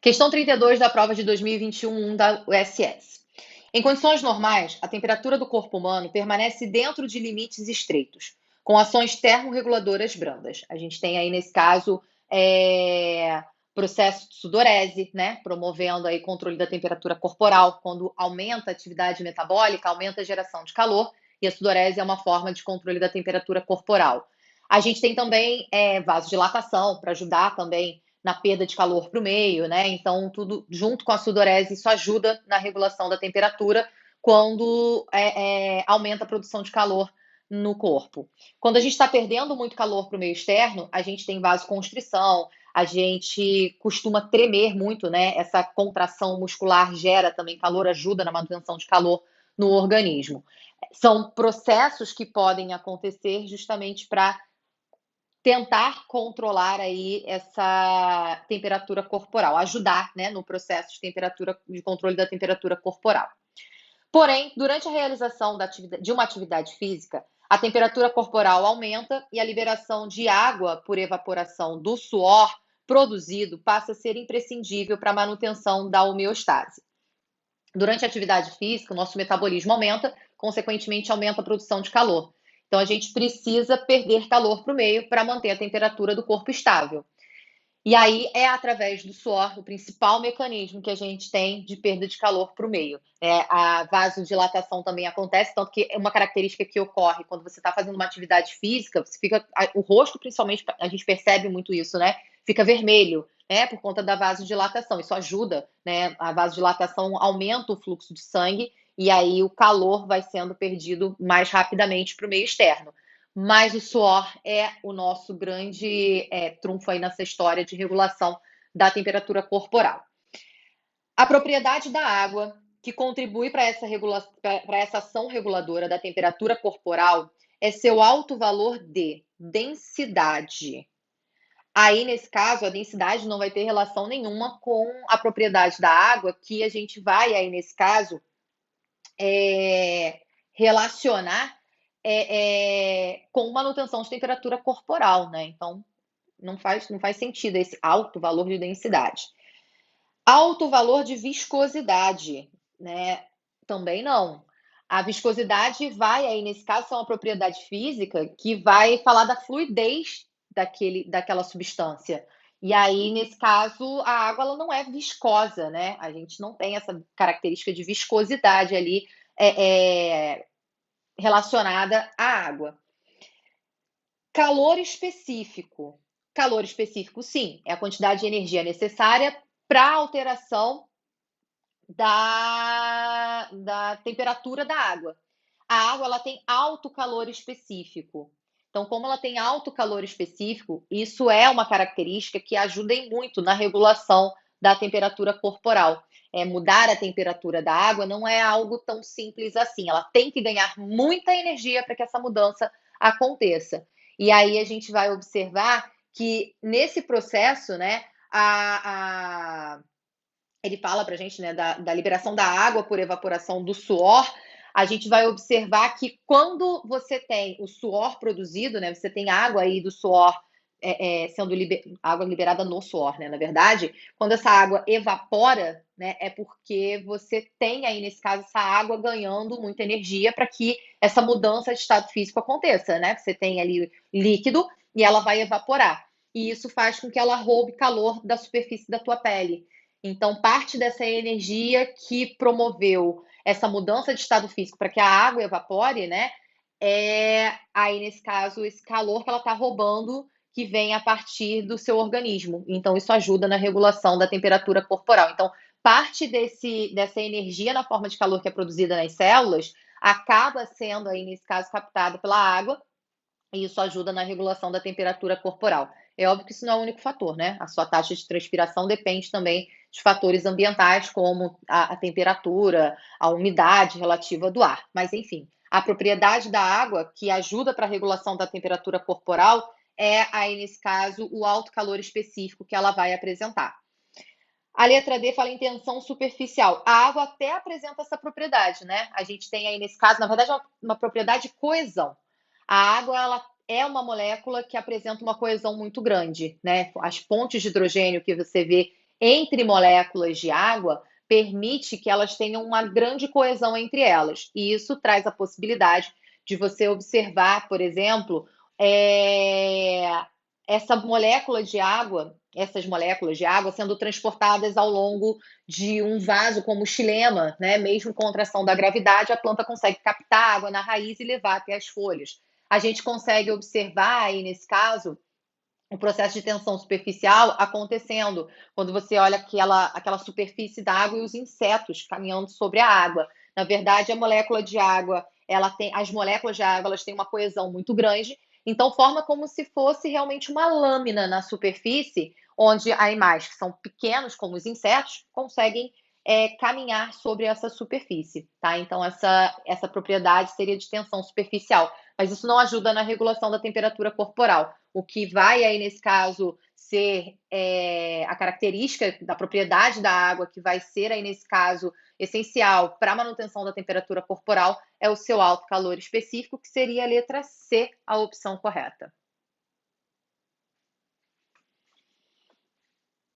Questão 32 da prova de 2021 da USS. Em condições normais, a temperatura do corpo humano permanece dentro de limites estreitos, com ações termorreguladoras brandas. A gente tem aí, nesse caso, processo de sudorese, né, promovendo aí controle da temperatura corporal. Quando aumenta a atividade metabólica, aumenta a geração de calor, e a sudorese é uma forma de controle da temperatura corporal. A gente tem também vasodilatação, para ajudar também na perda de calor para o meio, né? Então, tudo junto com a sudorese, isso ajuda na regulação da temperatura quando aumenta a produção de calor no corpo. Quando a gente está perdendo muito calor para o meio externo, a gente tem vasoconstrição, a gente costuma tremer muito, né? Essa contração muscular gera também calor, ajuda na manutenção de calor no organismo. São processos que podem acontecer justamente para tentar controlar aí essa temperatura corporal, ajudar, né, no processo de controle da temperatura corporal. Porém, durante a realização de uma atividade física, a temperatura corporal aumenta e a liberação de água por evaporação do suor produzido passa a ser imprescindível para a manutenção da homeostase. Durante a atividade física, o nosso metabolismo aumenta, consequentemente aumenta a produção de calor. Então, a gente precisa perder calor para o meio para manter a temperatura do corpo estável. E aí é através do suor o principal mecanismo que a gente tem de perda de calor para o meio. A vasodilatação também acontece, tanto que é uma característica que ocorre quando você está fazendo uma atividade física, o rosto principalmente, a gente percebe muito isso, né? Fica vermelho, né? Por conta da vasodilatação. Isso ajuda, né? A vasodilatação aumenta o fluxo de sangue e aí o calor vai sendo perdido mais rapidamente para o meio externo. Mas o suor é o nosso grande trunfo aí nessa história de regulação da temperatura corporal. A propriedade da água que contribui para essa ação reguladora da temperatura corporal é seu alto valor de densidade. Aí, nesse caso, a densidade não vai ter relação nenhuma com a propriedade da água, que a gente vai, aí, nesse caso, relacionar com manutenção de temperatura corporal, né? Então, não faz sentido esse alto valor de densidade. Alto valor de viscosidade, né? Também não. A viscosidade vai aí, nesse caso, é uma propriedade física que vai falar da fluidez daquela substância. E aí, nesse caso, a água ela não é viscosa, né? A gente não tem essa característica de viscosidade ali relacionada à água. Calor específico. Calor específico, sim, é a quantidade de energia necessária para a alteração da temperatura da água. A água ela tem alto calor específico. Então, como ela tem alto calor específico, isso é uma característica que ajuda muito na regulação da temperatura corporal. Mudar a temperatura da água não é algo tão simples assim. Ela tem que ganhar muita energia para que essa mudança aconteça. E aí a gente vai observar que nesse processo, né, ele fala para a gente, né, da liberação da água por evaporação do suor. A gente vai observar que quando você tem o suor produzido, né, você tem água aí do suor sendo água liberada no suor, né, na verdade, quando essa água evapora, né, é porque você tem aí, nesse caso, essa água ganhando muita energia para que essa mudança de estado físico aconteça, né? Você tem ali líquido e ela vai evaporar. E isso faz com que ela roube calor da superfície da tua pele. Então, parte dessa energia que promoveu essa mudança de estado físico para que a água evapore, né? Aí, nesse caso, esse calor que ela está roubando, que vem a partir do seu organismo. Então, isso ajuda na regulação da temperatura corporal. Então, parte dessa energia na forma de calor que é produzida nas células acaba sendo, aí, nesse caso, captada pela água, e isso ajuda na regulação da temperatura corporal. É óbvio que isso não é o único fator, né? A sua taxa de transpiração depende também de fatores ambientais, como a temperatura, a umidade relativa do ar. Mas, enfim, a propriedade da água que ajuda para a regulação da temperatura corporal é, aí, nesse caso, o alto calor específico que ela vai apresentar. A letra D fala em tensão superficial. A água até apresenta essa propriedade, né? A gente tem aí, nesse caso, na verdade, uma propriedade de coesão. A água, ela é uma molécula que apresenta uma coesão muito grande, né? As pontes de hidrogênio que você vê entre moléculas de água permite que elas tenham uma grande coesão entre elas. E isso traz a possibilidade de você observar, por exemplo, é, essa molécula de água, essas moléculas de água sendo transportadas ao longo de um vaso como o xilema, né? Mesmo com a ação da gravidade, a planta consegue captar água na raiz e levar até as folhas. A gente consegue observar aí, nesse caso, o processo de tensão superficial acontecendo, quando você olha aquela superfície da água e os insetos caminhando sobre a água. Na verdade, a molécula de água, as moléculas de água, elas têm uma coesão muito grande, então forma como se fosse realmente uma lâmina na superfície, onde animais que são pequenos, como os insetos, conseguem caminhar sobre essa superfície, tá? Então essa propriedade seria de tensão superficial, mas isso não ajuda na regulação da temperatura corporal. O que vai aí, nesse caso, ser a característica da propriedade da água, que vai ser aí, nesse caso, essencial para a manutenção da temperatura corporal, é o seu alto calor específico, que seria a letra C, a opção correta.